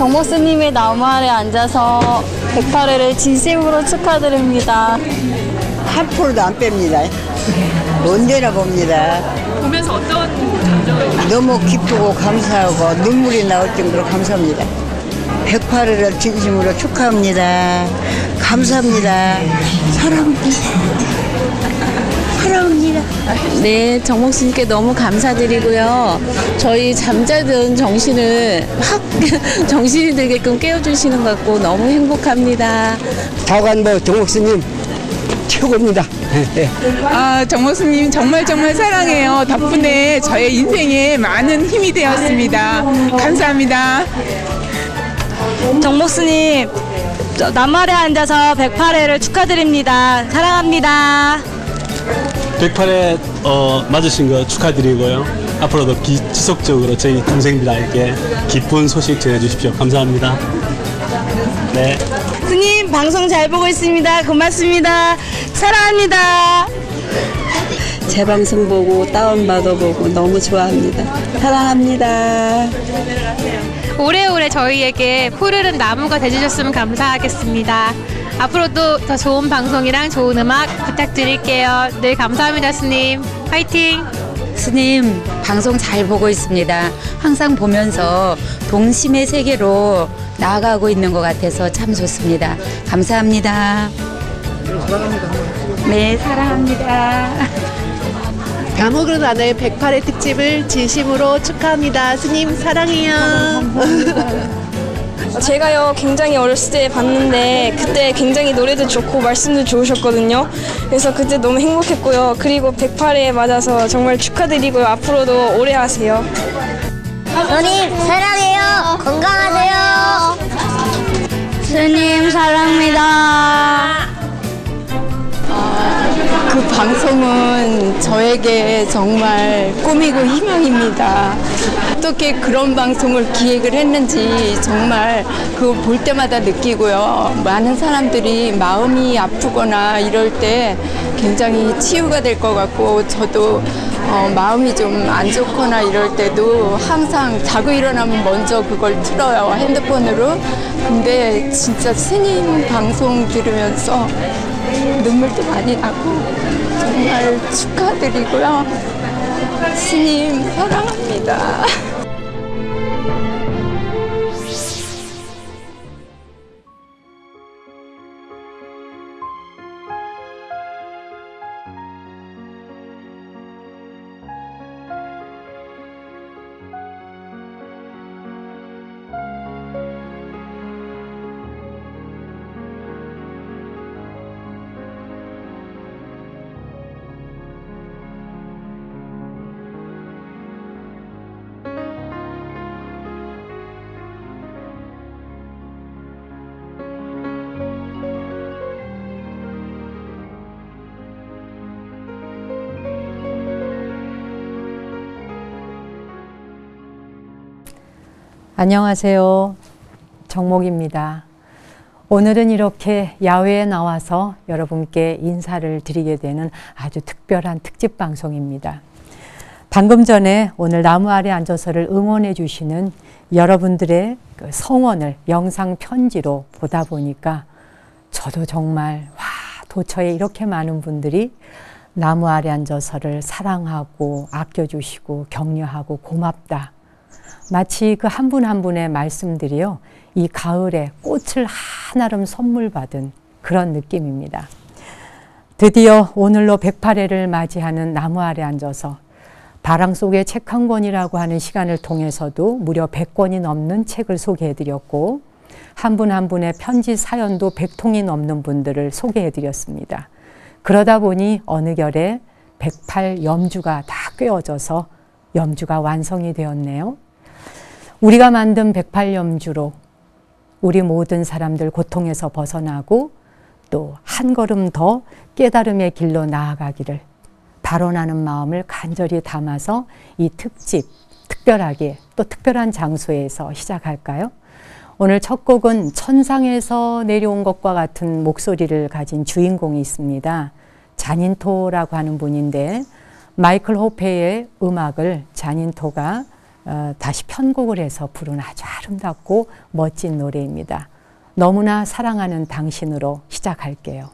정목스님의 나무 아래 앉아서 108회를 진심으로 축하드립니다. 한 프로도 안 뺍니다. 언제나 봅니다. 보면서 어떤 감정을? 너무 기쁘고 감사하고 눈물이 나올 정도로 감사합니다. 108회를 진심으로 축하합니다. 감사합니다. 사랑합니다. 사랑합니다. 네, 정목스님께 너무 감사드리고요. 저희 잠자던 정신을 확 정신이 들게끔 깨워주시는 것 같고 너무 행복합니다. 다관보 정목스님 최고입니다. 정목스님 정말 사랑해요. 덕분에 저의 인생에 많은 힘이 되었습니다. 감사합니다. 정목스님, 나무 아래 앉아서 108회를 축하드립니다. 사랑합니다. 108회 맞으신 거 축하드리고요. 앞으로도 지속적으로 저희 동생들에게 기쁜 소식 전해주십시오. 감사합니다. 네. 스님, 방송 잘 보고 있습니다. 고맙습니다. 사랑합니다. 제 방송 보고 다운받아 보고 너무 좋아합니다. 사랑합니다. 오래오래 저희에게 푸르른 나무가 되주셨으면 감사하겠습니다. 앞으로도 더 좋은 방송이랑 좋은 음악 부탁드릴게요. 늘 감사합니다, 스님. 화이팅! 스님, 방송 잘 보고 있습니다. 항상 보면서 동심의 세계로 나아가고 있는 것 같아서 참 좋습니다. 감사합니다. 네, 사랑합니다. 감옥으로 나눌 108회 특집을 진심으로 축하합니다. 스님 사랑해요. 제가요 굉장히 어렸을 때 봤는데 그때 굉장히 노래도 좋고 말씀도 좋으셨거든요. 그래서 그때 너무 행복했고요. 그리고 108회 맞아서 정말 축하드리고요. 앞으로도 오래 하세요. 스님 사랑해요. 건강하세요. 스님 사랑합니다. 그 방송은 저에게 정말 꿈이고 희망입니다. 어떻게 그런 방송을 기획을 했는지 정말 그거 볼 때마다 느끼고요. 많은 사람들이 마음이 아프거나 이럴 때 굉장히 치유가 될 것 같고 저도 마음이 좀 안 좋거나 이럴 때도 항상 자고 일어나면 먼저 그걸 틀어요, 핸드폰으로. 근데 진짜 스님 방송 들으면서 눈물도 많이 나고 정말 축하드리고요. 스님 사랑합니다. 안녕하세요. 정목입니다. 오늘은 이렇게 야외에 나와서 여러분께 인사를 드리게 되는 아주 특별한 특집 방송입니다. 방금 전에 오늘 나무 아래 앉아서를 응원해 주시는 여러분들의 그 성원을 영상 편지로 보다 보니까 저도 정말 도처에 이렇게 많은 분들이 나무 아래 앉아서를 사랑하고 아껴주시고 격려하고 고맙다. 마치 그 한 분 한 분의 말씀들이요, 이 가을에 꽃을 한아름 선물 받은 그런 느낌입니다. 드디어 오늘로 108회를 맞이하는 나무 아래 앉아서 바람 속의 책 한 권이라고 하는 시간을 통해서도 무려 100권이 넘는 책을 소개해드렸고 한 분 한 분의 편지 사연도 100통이 넘는 분들을 소개해드렸습니다. 그러다 보니 어느 결에 108 염주가 다 꿰어져서 염주가 완성이 되었네요. 우리가 만든 108 염주로 우리 모든 사람들 고통에서 벗어나고 또 한 걸음 더 깨달음의 길로 나아가기를 발언하는 마음을 간절히 담아서 이 특집 특별하게 또 특별한 장소에서 시작할까요? 오늘 첫 곡은 천상에서 내려온 것과 같은 목소리를 가진 주인공이 있습니다. 자닌토라고 하는 분인데 마이클 호페의 음악을 자닌토가 다시 편곡을 해서 부른 아주 아름답고 멋진 노래입니다. 너무나 사랑하는 당신으로 시작할게요.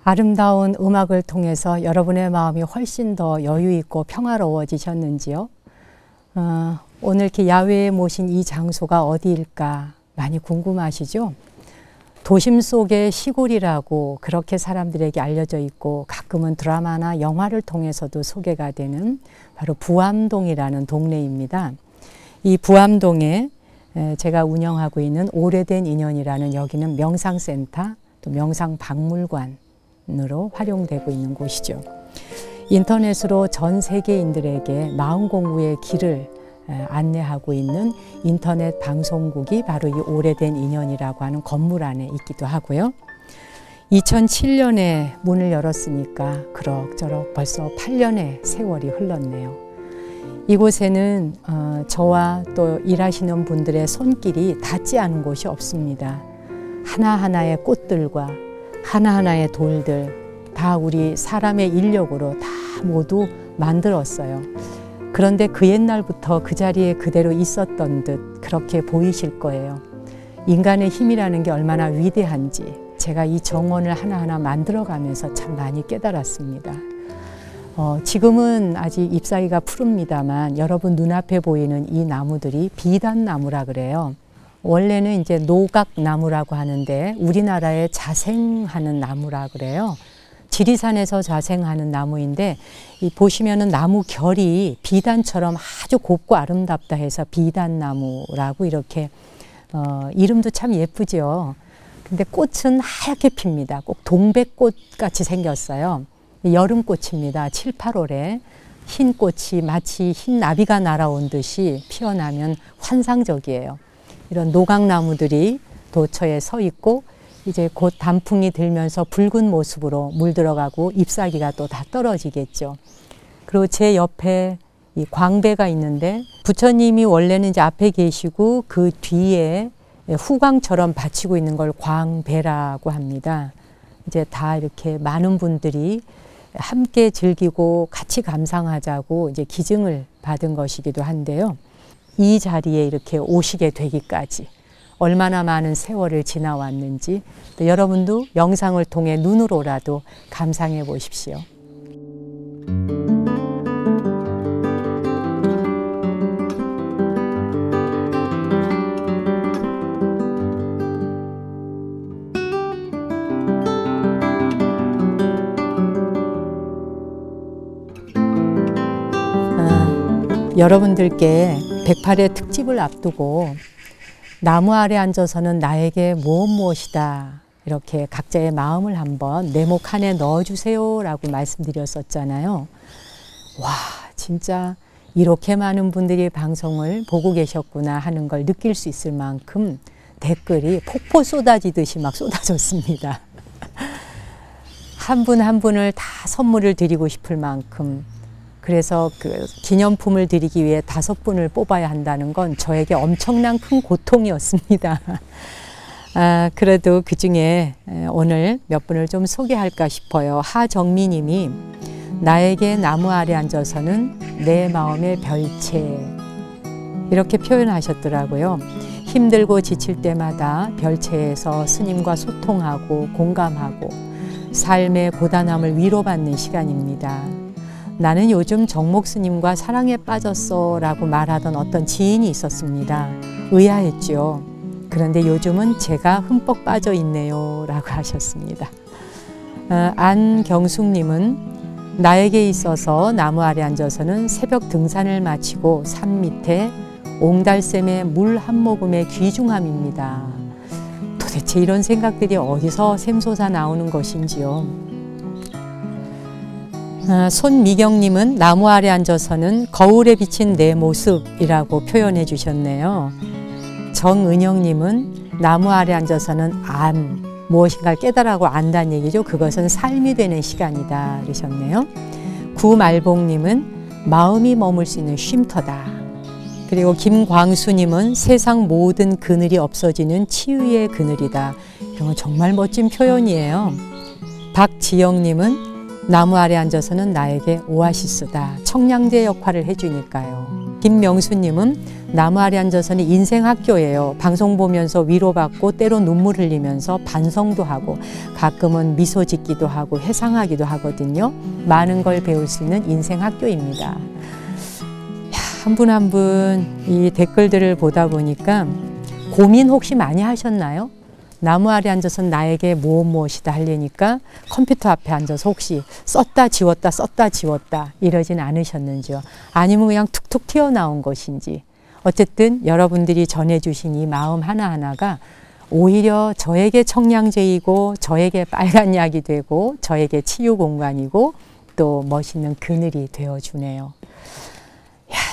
아름다운 음악을 통해서 여러분의 마음이 훨씬 더 여유 있고 평화로워지셨는지요? 오늘 이렇게 야외에 모신 이 장소가 어디일까 많이 궁금하시죠? 도심 속의 시골이라고 그렇게 사람들에게 알려져 있고 가끔은 드라마나 영화를 통해서도 소개가 되는 바로 부암동이라는 동네입니다. 이 부암동에 제가 운영하고 있는 오래된 인연이라는 여기는 명상센터 또 명상박물관으로 활용되고 있는 곳이죠. 인터넷으로 전 세계인들에게 마음 공부의 길을 안내하고 있는 인터넷 방송국이 바로 이 오래된 인연이라고 하는 건물 안에 있기도 하고요. 2007년에 문을 열었으니까 그럭저럭 벌써 8년의 세월이 흘렀네요. 이곳에는 저와 또 일하시는 분들의 손길이 닿지 않은 곳이 없습니다. 하나하나의 꽃들과 하나하나의 돌들 다 우리 사람의 인력으로 다 모두 만들었어요. 그런데 그 옛날부터 그 자리에 그대로 있었던 듯 그렇게 보이실 거예요. 인간의 힘이라는 게 얼마나 위대한지 제가 이 정원을 하나하나 만들어가면서 참 많이 깨달았습니다. 지금은 아직 잎사귀가 푸릅니다만 여러분 눈앞에 보이는 이 나무들이 비단나무라 그래요. 원래는 이제 노각나무라고 하는데 우리나라에 자생하는 나무라 그래요. 지리산에서 자생하는 나무인데 보시면은 나무 결이 비단처럼 아주 곱고 아름답다 해서 비단나무라고 이렇게 이름도 참 예쁘죠. 근데 꽃은 하얗게 핍니다. 꼭 동백꽃 같이 생겼어요. 여름꽃입니다. 7, 8월에 흰 꽃이 마치 흰 나비가 날아온 듯이 피어나면 환상적이에요. 이런 노각나무들이 도처에 서 있고 이제 곧 단풍이 들면서 붉은 모습으로 물들어가고 잎사귀가 또 다 떨어지겠죠. 그리고 제 옆에 이 광배가 있는데 부처님이 원래는 이제 앞에 계시고 그 뒤에 후광처럼 받치고 있는 걸 광배라고 합니다. 이제 다 이렇게 많은 분들이 함께 즐기고 같이 감상하자고 이제 기증을 받은 것이기도 한데요. 이 자리에 이렇게 오시게 되기까지 얼마나 많은 세월을 지나왔는지 또 여러분도 영상을 통해 눈으로라도 감상해 보십시오. 여러분들께 108회 특집을 앞두고 나무 아래 앉아서는 나에게 무엇이다 이렇게 각자의 마음을 한번 내목 안에 넣어주세요 라고 말씀드렸었잖아요. 와, 진짜 이렇게 많은 분들이 방송을 보고 계셨구나 하는 걸 느낄 수 있을 만큼 댓글이 폭포 쏟아지듯이 막 쏟아졌습니다. 한 분 한 분을 다 선물을 드리고 싶을 만큼, 그래서 그 기념품을 드리기 위해 5분을 뽑아야 한다는 건 저에게 엄청난 큰 고통이었습니다. 그래도 그 중에 오늘 몇 분을 좀 소개할까 싶어요. 하정미 님이 나에게 나무 아래 앉아서는 내 마음의 별채, 이렇게 표현하셨더라고요. 힘들고 지칠 때마다 별채에서 스님과 소통하고 공감하고 삶의 고단함을 위로받는 시간입니다. 나는 요즘 정목 스님과 사랑에 빠졌어 라고 말하던 어떤 지인이 있었습니다. 의아했죠. 그런데 요즘은 제가 흠뻑 빠져 있네요 라고 하셨습니다. 안경숙님은 나에게 있어서 나무 아래 앉아서는 새벽 등산을 마치고 산 밑에 옹달샘의 물 한 모금의 귀중함입니다. 도대체 이런 생각들이 어디서 샘솟아 나오는 것인지요. 손미경님은 나무 아래 앉아서는 거울에 비친 내 모습이라고 표현해 주셨네요. 정은영님은 나무 아래 앉아서는 무엇인가를 깨달아고 안다는 얘기죠. 그것은 삶이 되는 시간이다 그러셨네요. 구말봉님은 마음이 머물 수 있는 쉼터다. 그리고 김광수님은 세상 모든 그늘이 없어지는 치유의 그늘이다. 이런 건 정말 멋진 표현이에요. 박지영님은 나무 아래 앉아서는 나에게 오아시스다. 청량제 역할을 해주니까요. 김명수님은 나무 아래 앉아서는 인생 학교예요. 방송 보면서 위로받고 때로 눈물 흘리면서 반성도 하고 가끔은 미소 짓기도 하고 회상하기도 하거든요. 많은 걸 배울 수 있는 인생 학교입니다. 한 분 한 분 이 댓글들을 보다 보니까 고민 혹시 많이 하셨나요? 나무 아래 앉아서는 나에게 무엇이다 하려니까 컴퓨터 앞에 앉아서 혹시 썼다 지웠다 이러진 않으셨는지요? 아니면 그냥 툭툭 튀어나온 것인지. 어쨌든 여러분들이 전해주신 이 마음 하나하나가 오히려 저에게 청량제이고 저에게 빨간 약이 되고 저에게 치유 공간이고 또 멋있는 그늘이 되어주네요.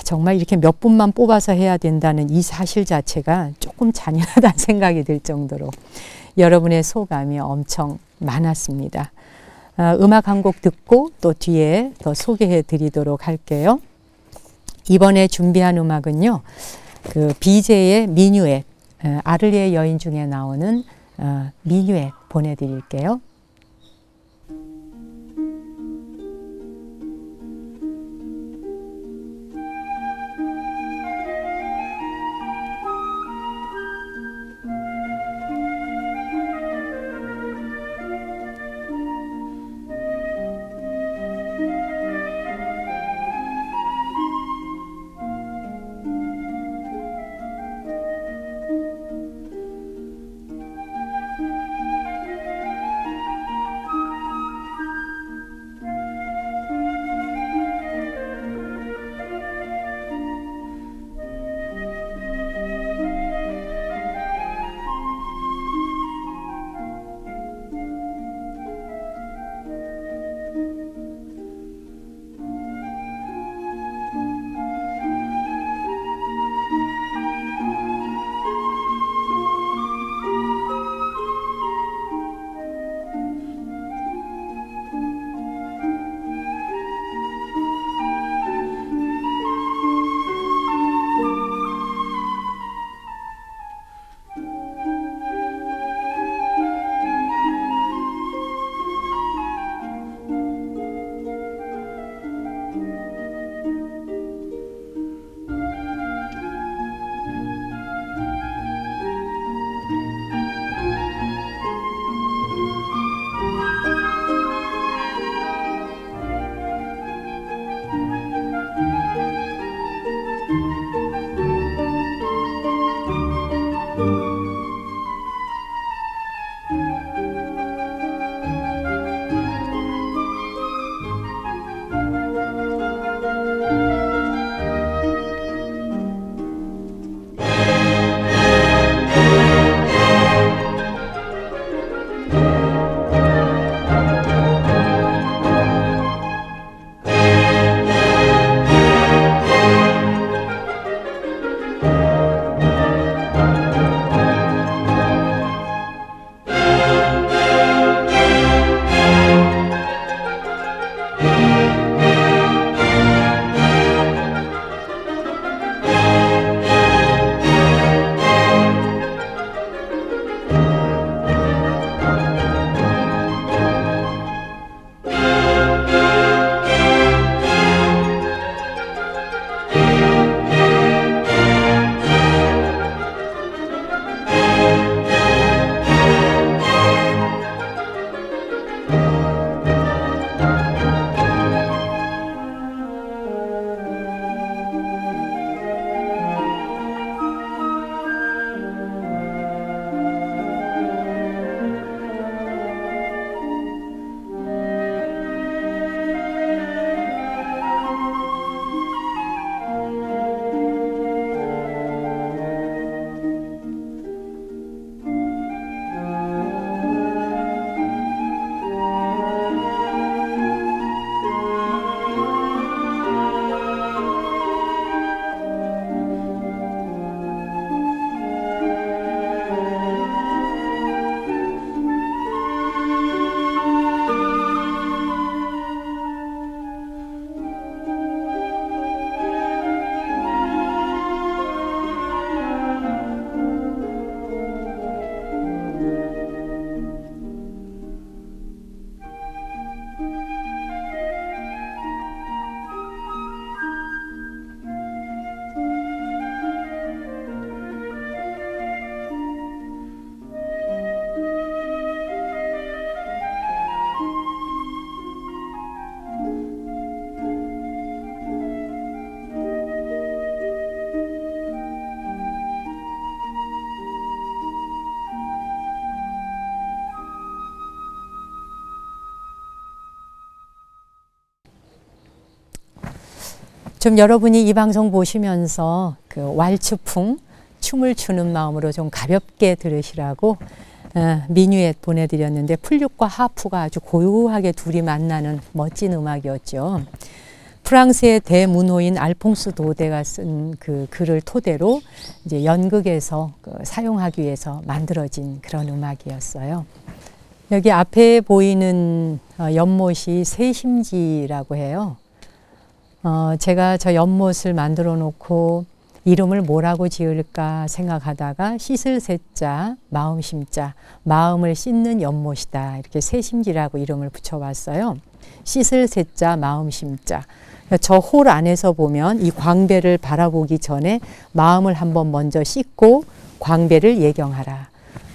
정말 이렇게 몇 분만 뽑아서 해야 된다는 이 사실 자체가 조금 잔인하다는 생각이 들 정도로 여러분의 소감이 엄청 많았습니다. 음악 한 곡 듣고 또 뒤에 더 소개해 드리도록 할게요. 이번에 준비한 음악은요, 그 비제의 미뉴엣, 아를리의 여인 중에 나오는 미뉴엣 보내드릴게요. 좀 여러분이 이 방송 보시면서 그 왈츠풍, 춤을 추는 마음으로 좀 가볍게 들으시라고 미뉴엣 보내드렸는데 플룻과 하프가 아주 고요하게 둘이 만나는 멋진 음악이었죠. 프랑스의 대문호인 알퐁스 도데가 쓴 그 글을 토대로 이제 연극에서 사용하기 위해서 만들어진 그런 음악이었어요. 여기 앞에 보이는 연못이 세심지라고 해요. 제가 저 연못을 만들어 놓고 이름을 뭐라고 지을까 생각하다가 씻을 새자, 마음 심자, 마음을 씻는 연못이다. 이렇게 세심지라고 이름을 붙여봤어요. 씻을 새자, 마음 심자. 저 홀 안에서 보면 이 광배를 바라보기 전에 마음을 한번 먼저 씻고 광배를 예경하라.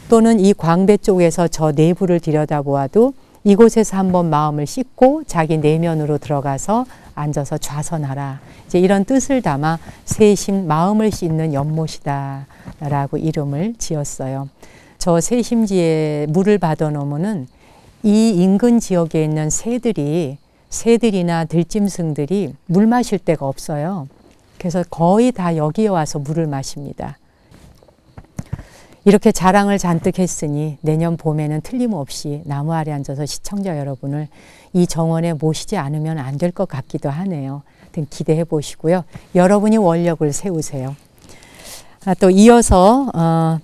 또는 이 광배 쪽에서 저 내부를 들여다보아도 이곳에서 한번 마음을 씻고 자기 내면으로 들어가서 앉아서 좌선하라. 이제 이런 뜻을 담아 세심 마음을 씻는 연못이다 라고 이름을 지었어요. 저 세심지에 물을 받아 놓으면은 이 인근 지역에 있는 새들이나 들짐승들이 물 마실 데가 없어요. 그래서 거의 다 여기에 와서 물을 마십니다. 이렇게 자랑을 잔뜩 했으니 내년 봄에는 틀림없이 나무 아래 앉아서 시청자 여러분을 이 정원에 모시지 않으면 안 될 것 같기도 하네요. 기대해 보시고요. 여러분이 원력을 세우세요. 또 이어서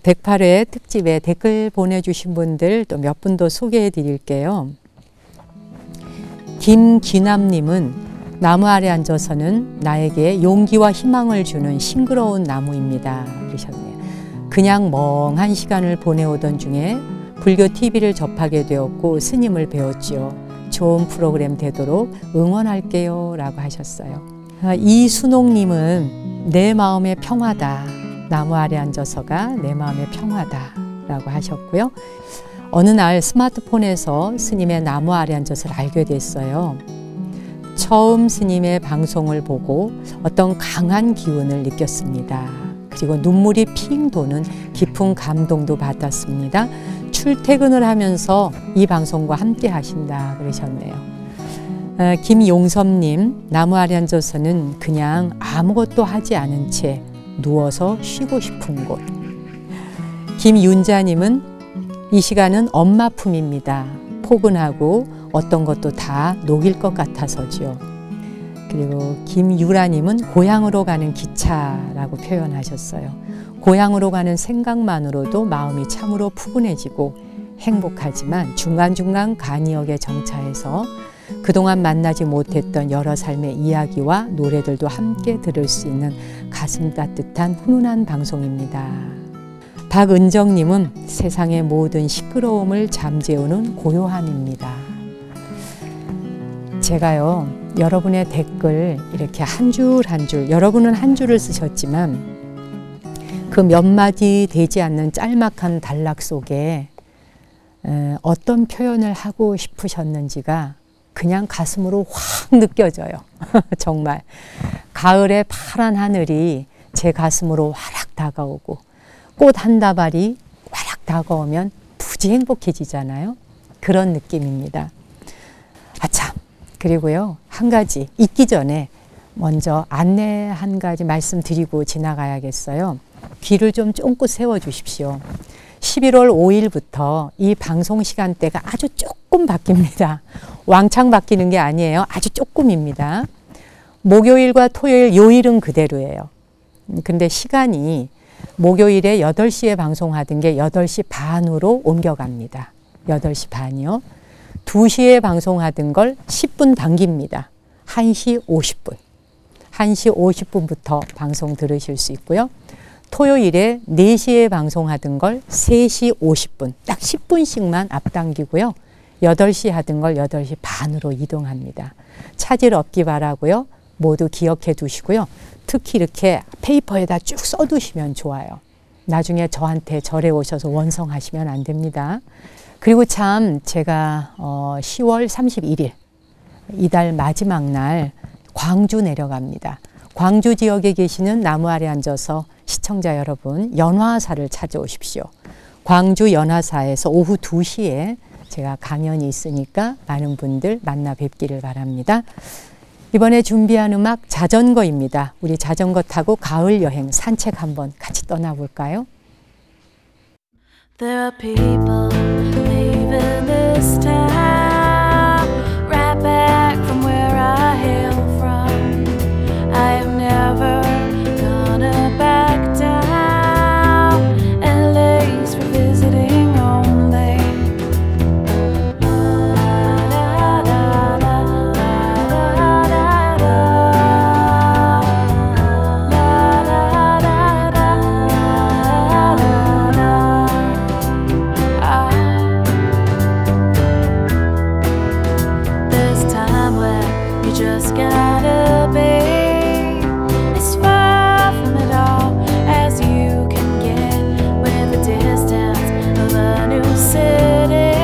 108회 특집에 댓글 보내주신 분들 또 몇 분 더 소개해 드릴게요. 김기남님은 나무 아래 앉아서는 나에게 용기와 희망을 주는 싱그러운 나무입니다. 그러셨네요. 그냥 멍한 시간을 보내오던 중에 불교 TV를 접하게 되었고 스님을 배웠지요. 좋은 프로그램 되도록 응원할게요 라고 하셨어요. 이순옥님은 내 마음의 평화다. 나무 아래 앉아서가 내 마음의 평화다 라고 하셨고요. 어느 날 스마트폰에서 스님의 나무 아래 앉아서를 알게 됐어요. 처음 스님의 방송을 보고 어떤 강한 기운을 느꼈습니다. 그리고 눈물이 핑 도는 깊은 감동도 받았습니다. 출퇴근을 하면서 이 방송과 함께 하신다 그러셨네요. 김용섭님, 나무 아래 앉아서는 그냥 아무것도 하지 않은 채 누워서 쉬고 싶은 곳. 김윤자님은 이 시간은 엄마 품입니다. 포근하고 어떤 것도 다 녹일 것 같아서지요. 그리고 김유라님은 고향으로 가는 기차라고 표현하셨어요. 고향으로 가는 생각만으로도 마음이 참으로 푸근해지고 행복하지만 중간중간 간이역에 정차해서 그동안 만나지 못했던 여러 삶의 이야기와 노래들도 함께 들을 수 있는 가슴 따뜻한 훈훈한 방송입니다. 박은정님은 세상의 모든 시끄러움을 잠재우는 고요함입니다. 제가요, 여러분의 댓글 이렇게 한 줄 한 줄, 여러분은 한 줄을 쓰셨지만 그 몇 마디 되지 않는 짤막한 단락 속에 어떤 표현을 하고 싶으셨는지가 그냥 가슴으로 확 느껴져요. 정말 가을의 파란 하늘이 제 가슴으로 와락 다가오고 꽃 한 다발이 와락 다가오면 부지 행복해지잖아요. 그런 느낌입니다. 아참, 그리고요, 한 가지 잊기 전에 먼저 안내 한 가지 말씀드리고 지나가야겠어요. 귀를 좀 쫑긋 세워 주십시오. 11월 5일부터 이 방송 시간대가 아주 조금 바뀝니다. 왕창 바뀌는 게 아니에요. 아주 조금입니다. 목요일과 토요일, 요일은 그대로예요. 근데 시간이 목요일에 8시에 방송하던 게 8시 반으로 옮겨갑니다. 8시 반이요. 2시에 방송하던 걸 10분 당깁니다. 1시 50분. 1시 50분부터 방송 들으실 수 있고요. 토요일에 4시에 방송하던 걸 3시 50분, 딱 10분씩만 앞당기고요. 8시 하던 걸 8시 반으로 이동합니다. 차질 없기 바라고요. 모두 기억해 두시고요. 특히 이렇게 페이퍼에다 쭉 써두시면 좋아요. 나중에 저한테 절에 오셔서 원성하시면 안 됩니다. 그리고 참 제가 10월 31일 이달 마지막 날 광주 내려갑니다. 광주 지역에 계시는 나무 아래 앉아서 시청자 여러분 연화사를 찾아오십시오. 광주 연화사에서 오후 2시에 제가 강연이 있으니까 많은 분들 만나 뵙기를 바랍니다. 이번에 준비한 음악 자전거입니다. 우리 자전거 타고 가을 여행 산책 한번 같이 떠나볼까요? There are people leaving this town right back from where I hail from. I am never gonna back down. LA's for visiting only. Just gotta be as far from it all as you can get, with the distance of a new city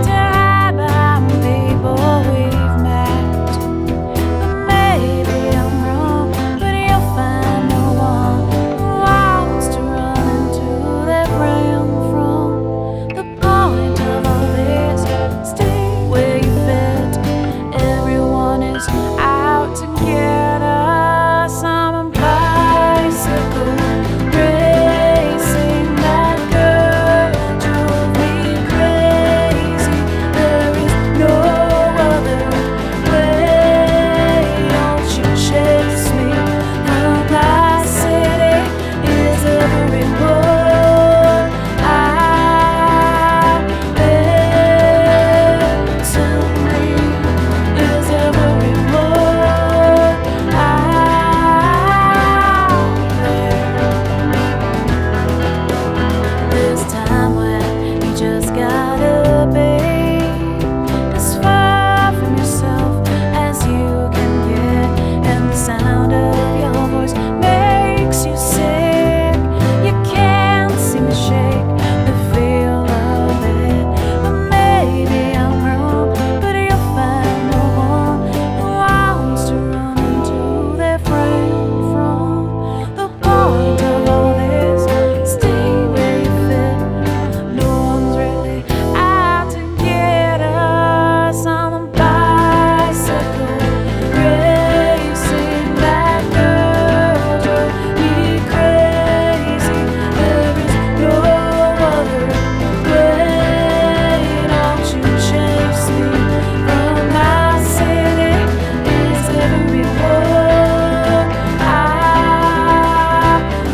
to hide behind people we've met. But maybe I'm wrong, but you'll find no one who wants to run into their friend from. The point of all this, stay where you fit. Everyone is out to get us on a bicycle, racing. That girl drove me crazy. There is no other way. Don't you chase me from my city. Is every word I've been to me. Is every word out there. This time when you just gotta be as far from yourself as you can get, and the sound of your voice makes you sick. You can't seem to shake the feel of it. But maybe I'm wrong, but you'll find no one who wants to run into their friend from. The point of all this, stay where you fit. No one's really out to get us on a bicycle, racing. That girl drove me crazy. There is no other way. Don't you chase me from my city. Is every word I've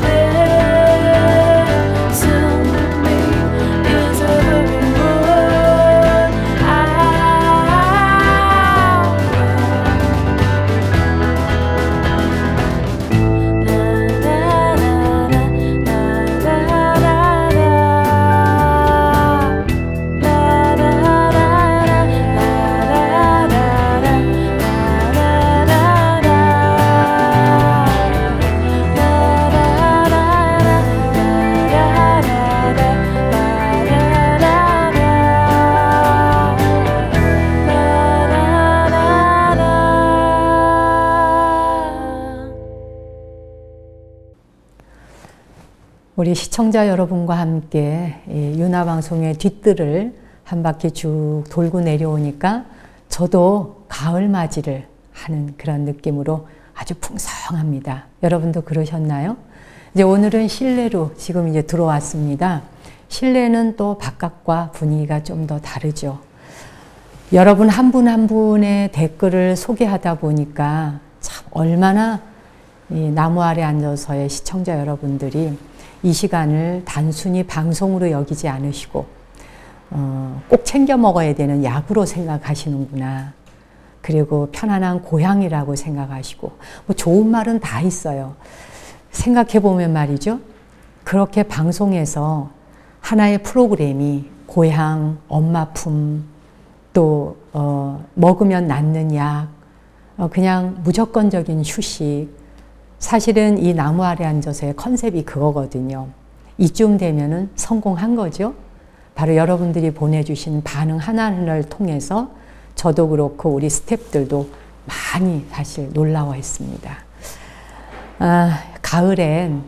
been to me. Is every word out 우리 시청자 여러분과 함께 이 윤화방송의 뒷뜰을 한 바퀴 쭉 돌고 내려오니까 저도 가을 맞이를 하는 그런 느낌으로 아주 풍성합니다. 여러분도 그러셨나요? 이제 오늘은 실내로 지금 이제 들어왔습니다. 실내는 또 바깥과 분위기가 좀 더 다르죠. 여러분 한 분 한 분의 댓글을 소개하다 보니까 참 얼마나 이 나무 아래 앉아서의 시청자 여러분들이 이 시간을 단순히 방송으로 여기지 않으시고 꼭 챙겨 먹어야 되는 약으로 생각하시는구나. 그리고 편안한 고향이라고 생각하시고 뭐 좋은 말은 다 있어요. 생각해 보면 말이죠. 그렇게 방송에서 하나의 프로그램이 고향, 엄마 품, 또 먹으면 낫는 약, 그냥 무조건적인 휴식. 사실은 이 나무 아래 앉아서의 컨셉이 그거거든요. 이쯤 되면은 성공한 거죠. 바로 여러분들이 보내주신 반응 하나하나를 통해서 저도 그렇고 우리 스태프들도 많이 사실 놀라워했습니다. 가을엔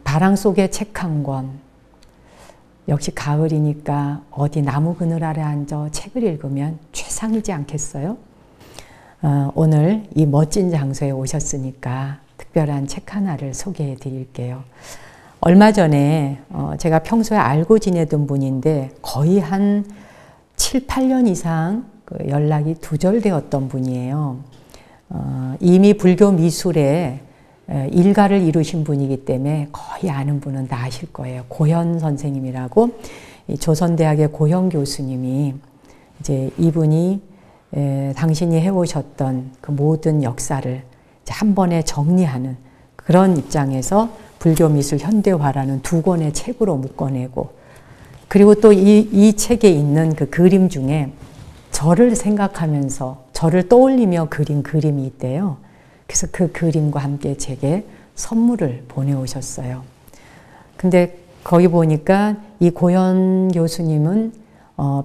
바람 속의 책 한 권. 역시 가을이니까 어디 나무 그늘 아래 앉아 책을 읽으면 최상이지 않겠어요? 오늘 이 멋진 장소에 오셨으니까 특별한 책 하나를 소개해 드릴게요. 얼마 전에 제가 평소에 알고 지내던 분인데 거의 한 7, 8년 이상 연락이 두절되었던 분이에요. 이미 불교 미술에 일가를 이루신 분이기 때문에 거의 아는 분은 다 아실 거예요. 고현 선생님이라고 조선대학의 고현 교수님이 이제 이분이 당신이 해오셨던 그 모든 역사를 한 번에 정리하는 그런 입장에서 불교미술 현대화라는 2권의 책으로 묶어내고, 그리고 또 이 책에 있는 그 그림 중에 저를 생각하면서 저를 떠올리며 그린 그림이 있대요. 그래서 그 그림과 함께 제게 선물을 보내오셨어요. 근데 거기 보니까 이 고현 교수님은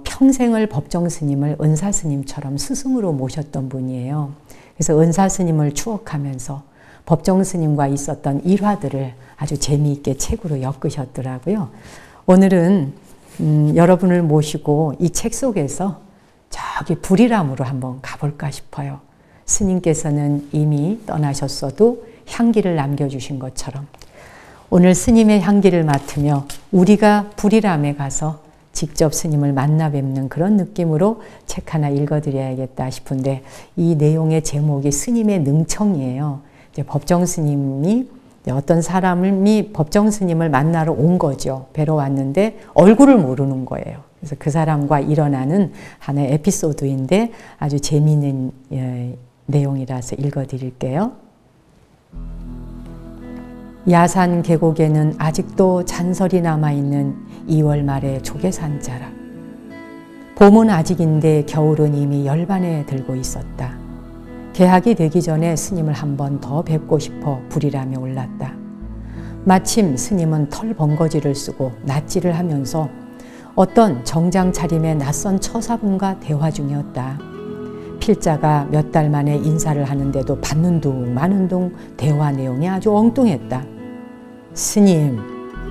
평생을 법정 스님을 은사 스님처럼 스승으로 모셨던 분이에요. 그래서 은사 스님을 추억하면서 법정 스님과 있었던 일화들을 아주 재미있게 책으로 엮으셨더라고요. 오늘은 여러분을 모시고 이 책 속에서 저기 불이람으로 한번 가볼까 싶어요. 스님께서는 이미 떠나셨어도 향기를 남겨주신 것처럼 오늘 스님의 향기를 맡으며 우리가 불이람에 가서 직접 스님을 만나 뵙는 그런 느낌으로 책 하나 읽어드려야겠다 싶은데, 이 내용의 제목이 스님의 능청이에요. 이제 법정 스님이 어떤 사람이 법정 스님을 만나러 온 거죠. 뵈러 왔는데 얼굴을 모르는 거예요. 그래서 그 사람과 일어나는 하나의 에피소드인데 아주 재미있는 내용이라서 읽어드릴게요. 야산 계곡에는 아직도 잔설이 남아있는 2월 말의 조개산 자락. 봄은 아직인데 겨울은 이미 열반에 들고 있었다. 개학이 되기 전에 스님을 한 번 더 뵙고 싶어 불이람에 올랐다. 마침 스님은 털 번거지를 쓰고 낫지를 하면서 어떤 정장 차림의 낯선 처사분과 대화 중이었다. 필자가 몇 달 만에 인사를 하는데도 받는 둥 마는 둥 대화 내용이 아주 엉뚱했다. 스님,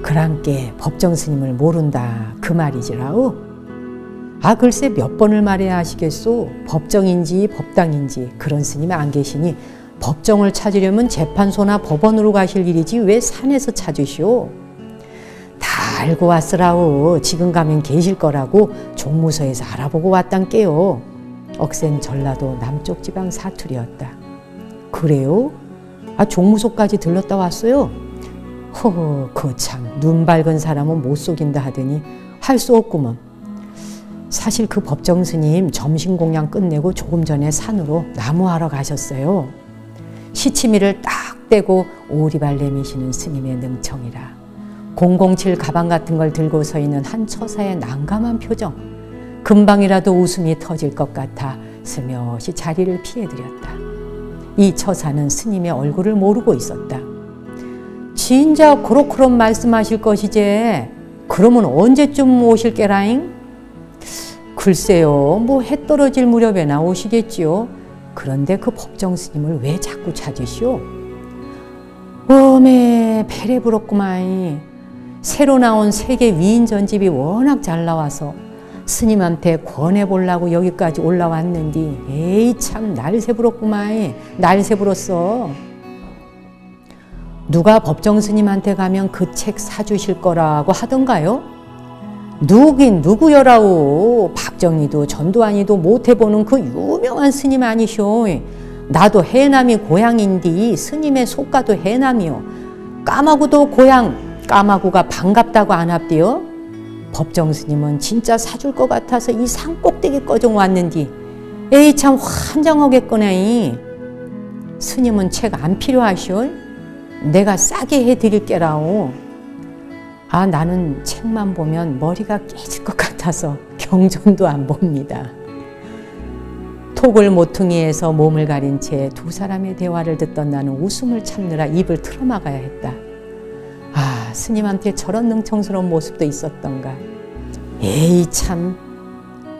그랑께 법정 스님을 모른다 그 말이지라우? 아, 글쎄 몇 번을 말해야 하시겠소. 법정인지 법당인지 그런 스님이 안 계시니 법정을 찾으려면 재판소나 법원으로 가실 일이지 왜 산에서 찾으시오? 다 알고 왔으라오. 지금 가면 계실 거라고 종무소에서 알아보고 왔단께요. 억센 전라도 남쪽 지방 사투리였다. 그래요? 아, 종무소까지 들렀다 왔어요? 허허, 거참 눈 밝은 사람은 못 속인다 하더니 할 수 없구먼. 사실 그 법정 스님 점심 공양 끝내고 조금 전에 산으로 나무하러 가셨어요. 시치미를 딱 떼고 오리발 내미시는 스님의 능청이라. 007 가방 같은 걸 들고 서 있는 한 처사의 난감한 표정. 금방이라도 웃음이 터질 것 같아 스며시 자리를 피해드렸다. 이 처사는 스님의 얼굴을 모르고 있었다. 진짜 그렇게 말씀하실 것이제 그러면 언제쯤 오실 게라잉? 글쎄요, 뭐 해 떨어질 무렵에나 오시겠지요. 그런데 그 법정 스님을 왜 자꾸 찾으시오? 어메, 배려 부럽구만. 새로 나온 세계 위인 전집이 워낙 잘 나와서 스님한테 권해보려고 여기까지 올라왔는디, 에이 참 날새 부럽구만. 날새 부렀어. 누가 법정 스님한테 가면 그 책 사주실 거라고 하던가요? 누긴 누구여라오. 박정희도 전두환이도 못해보는 그 유명한 스님 아니쇼. 나도 해남이 고향인디 스님의 속가도 해남이요. 까마구도 고향, 까마구가 반갑다고 안 합디요. 법정 스님은 진짜 사줄 것 같아서 이 산꼭대기 꺼정 왔는디, 에이 참 환장하겠거네. 스님은 책 안 필요하쇼? 내가 싸게 해드릴게라오. 아, 나는 책만 보면 머리가 깨질 것 같아서 경전도 안 봅니다. 톡을 모퉁이에서 몸을 가린 채 두 사람의 대화를 듣던 나는 웃음을 참느라 입을 틀어막아야 했다. 아, 스님한테 저런 능청스러운 모습도 있었던가. 에이 참,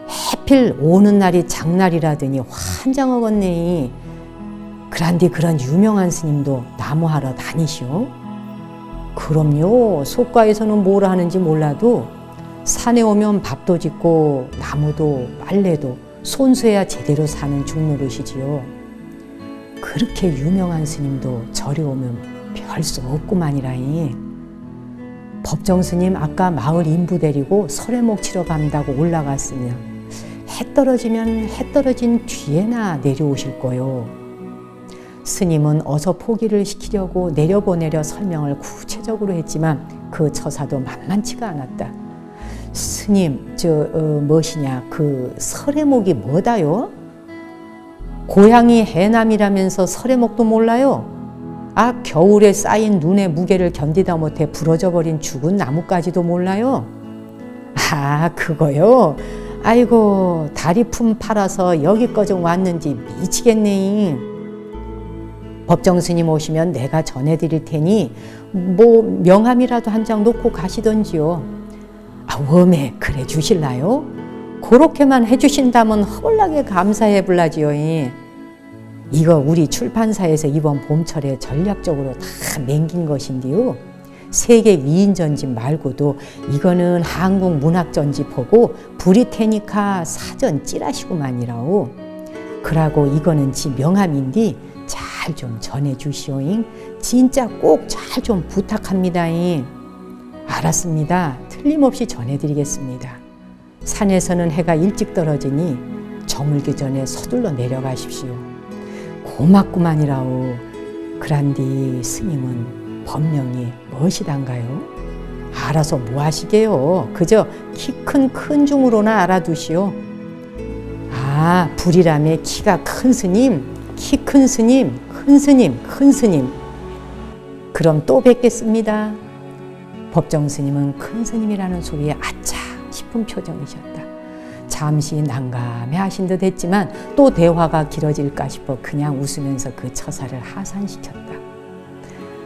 해필 오는 날이 장날이라더니 환장하겠네. 그란디 그런 유명한 스님도 나무하러 다니시오? 그럼요. 속가에서는 뭘 하는지 몰라도 산에 오면 밥도 짓고 나무도 빨래도 손수해야 제대로 사는 중노릇이지요. 그렇게 유명한 스님도 절에 오면 별 수 없구만이라니. 법정 스님 아까 마을 인부 데리고 설해목 치러 간다고 올라갔으면 해 떨어지면 해 떨어진 뒤에나 내려오실 거요. 스님은 어서 포기를 시키려고 내려보내려 설명을 구체적으로 했지만 그 처사도 만만치가 않았다. 스님, 무엇이냐, 그 설해목이 뭐다요? 고향이 해남이라면서 설해목도 몰라요? 아, 겨울에 쌓인 눈의 무게를 견디다 못해 부러져 버린 죽은 나뭇가지도 몰라요? 아, 그거요? 아이고, 다리품 팔아서 여기까지 왔는지 미치겠네. 법정 스님 오시면 내가 전해드릴 테니 뭐 명함이라도 한 장 놓고 가시던지요. 아, 웜에 그래 주실라요? 그렇게만 해주신다면 허벌나게 감사해 불라지요. 이거 우리 출판사에서 이번 봄철에 전략적으로 다 맹긴 것인데요. 세계 위인 전집 말고도 이거는 한국 문학 전집하고 브리테니카 사전 찌라시구만이라오. 그러고 이거는 지 명함인데 잘 좀 전해주시오잉. 진짜 꼭 잘 좀 부탁합니다잉. 알았습니다. 틀림없이 전해드리겠습니다. 산에서는 해가 일찍 떨어지니 저물기 전에 서둘러 내려가십시오. 고맙구만이라오. 그란디 스님은 법명이 무엇이단가요? 알아서 뭐 하시게요? 그저 키 큰 중으로나 알아두시오. 아, 불이람의 키가 큰 스님, 키 큰 스님, 큰 스님, 큰 스님. 그럼 또 뵙겠습니다. 법정 스님은 큰 스님이라는 소리에 아차 싶은 표정이셨다. 잠시 난감해 하신 듯 했지만 또 대화가 길어질까 싶어 그냥 웃으면서 그 처사를 하산시켰다.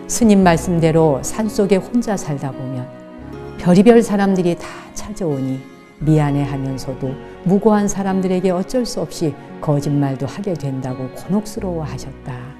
스님 말씀대로 산속에 혼자 살다 보면 별의별 사람들이 다 찾아오니 미안해하면서도 무고한 사람들에게 어쩔 수 없이 거짓말도 하게 된다고 곤혹스러워 하셨다.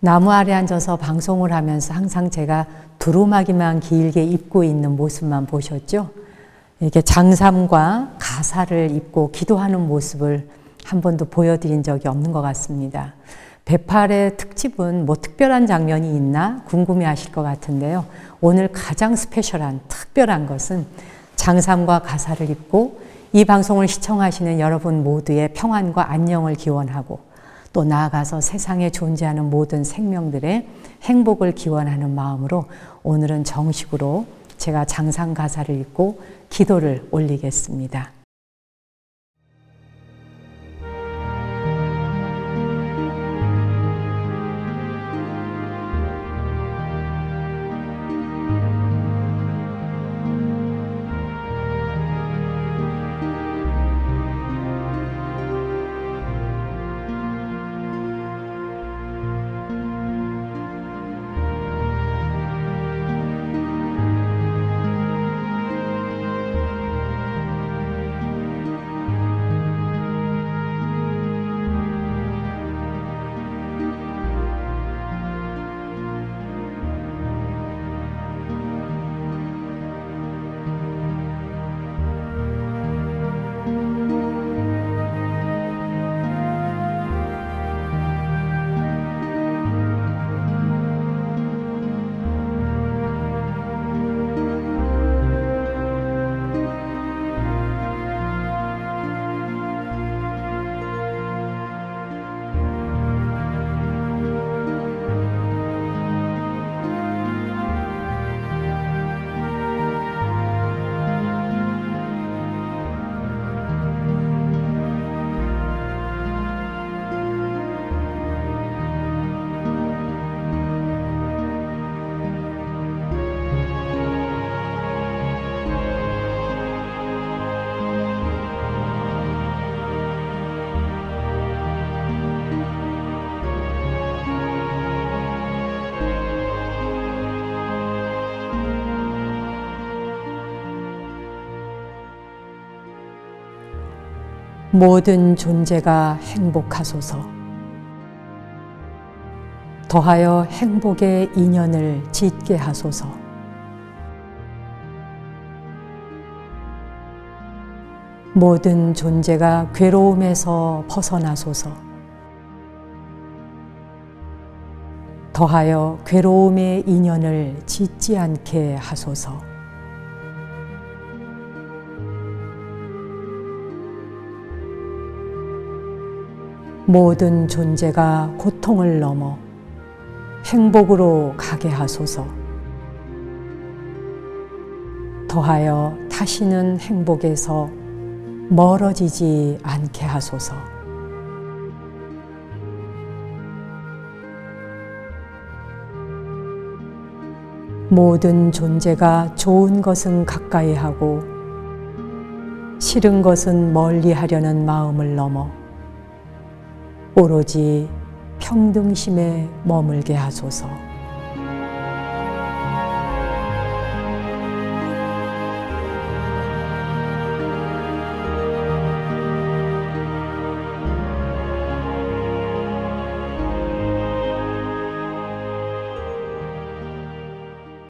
나무 아래 앉아서 방송을 하면서 항상 제가 두루마기만 길게 입고 있는 모습만 보셨죠? 이렇게 장삼과 가사를 입고 기도하는 모습을 한 번도 보여드린 적이 없는 것 같습니다. 배팔의 특집은 뭐 특별한 장면이 있나 궁금해 하실 것 같은데요. 오늘 가장 스페셜한 특별한 것은 장삼과 가사를 입고 이 방송을 시청하시는 여러분 모두의 평안과 안녕을 기원하고 또 나아가서 세상에 존재하는 모든 생명들의 행복을 기원하는 마음으로 오늘은 정식으로 제가 장삼 가사를 읽고 기도를 올리겠습니다. 모든 존재가 행복하소서. 더하여 행복의 인연을 짓게 하소서. 모든 존재가 괴로움에서 벗어나소서. 더하여 괴로움의 인연을 짓지 않게 하소서. 모든 존재가 고통을 넘어 행복으로 가게 하소서. 더하여 다시는 행복에서 멀어지지 않게 하소서. 모든 존재가 좋은 것은 가까이 하고 싫은 것은 멀리 하려는 마음을 넘어 오로지 평등심에 머물게 하소서.